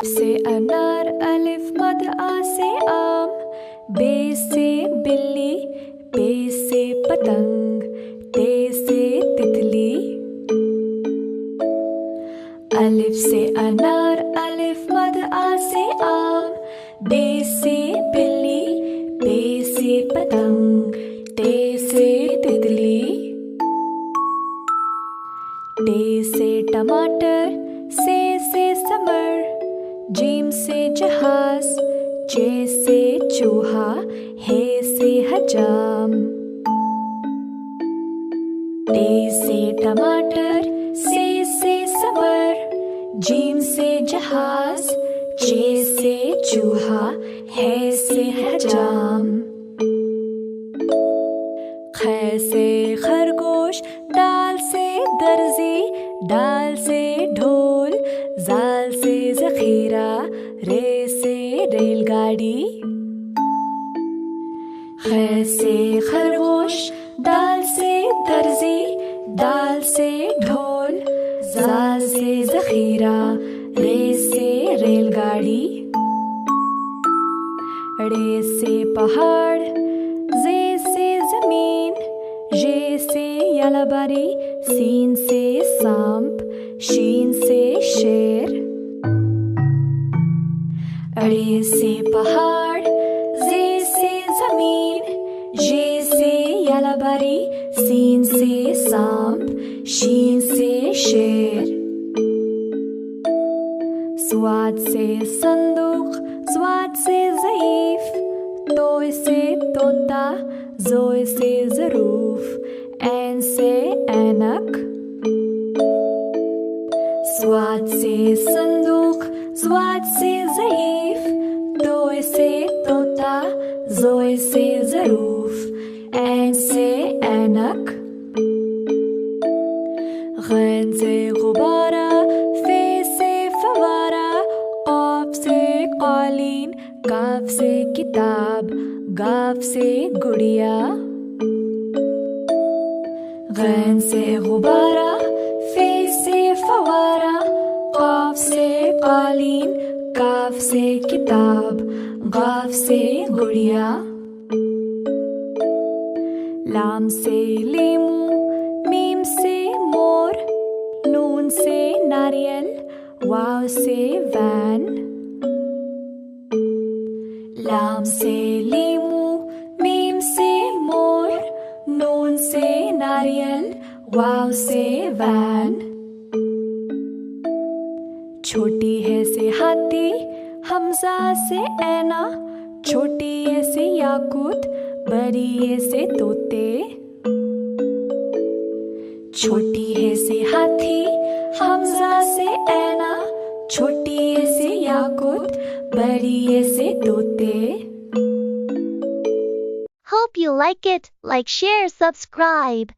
से अनार, अलिफ मद आ से आम, बे से बिल्ली, पे से पतंग, ते से तितली। अलिफ से अनार, अलिफ मद आ से आम, बे से बिल्ली, पे से पतंग, ते से तितली। टे से टमाटर, से समर, जीम से जहाज, चे से चूहा, हे से हजाम। टे से टमाटर, से समर, जीम से जहाज, चे से चूहा, हे से हजाम। ख से खरगोश, दाल से दर्जी, दाल से ढोल, जाल से जखीरा, रे से रेलगाड़ी। ख से खरगोश, दाल से दर्जी, दाल से ढोल, जाल से जखीरा, रे से रेलगाड़ी। रे से पहाड़, जे से जमीन, ये से यलाबारी, सीन से सांप, शीन से शेर। अड़े से पहाड़, जे से जमीन, ये से यलाबारी, सीन से सांप, शीन से शेर। स्वाद से संदूक, स्वाद से ज़ईफ, तोय से तोता, जोय से ज़रूफ, ऐन से ऐनक। स्वाद से संदूक, स्वाद से ज़ईफ, तोय से तोता, जोय से ज़रूफ, ऐन से ऐनक। गैन से गुब्बारा, फे से फवारा, क़ाफ से क़ालीन, काफ से किताब, गाफ से गुड़िया। गैन से गुब्बारा, फे से फवारा, क़ाफ से क़ालीन, काफ से किताब, गाफ से गुड़िया। लाम से लीमू, मीम से मोर, नून से नारियल, वाव से वैन। लाम से लीमू, मीम से मोर, नून से नारियल, वाव से वैन। छोटी है से हाथी, हमजा से ऐना, छोटी है से याकूत, बड़ी है से तोते। छोटी है से हाथी, हमजा से ऐना, छोटी है से याकूत, बड़ी है से तोते। Hope you like it. Like, share, subscribe.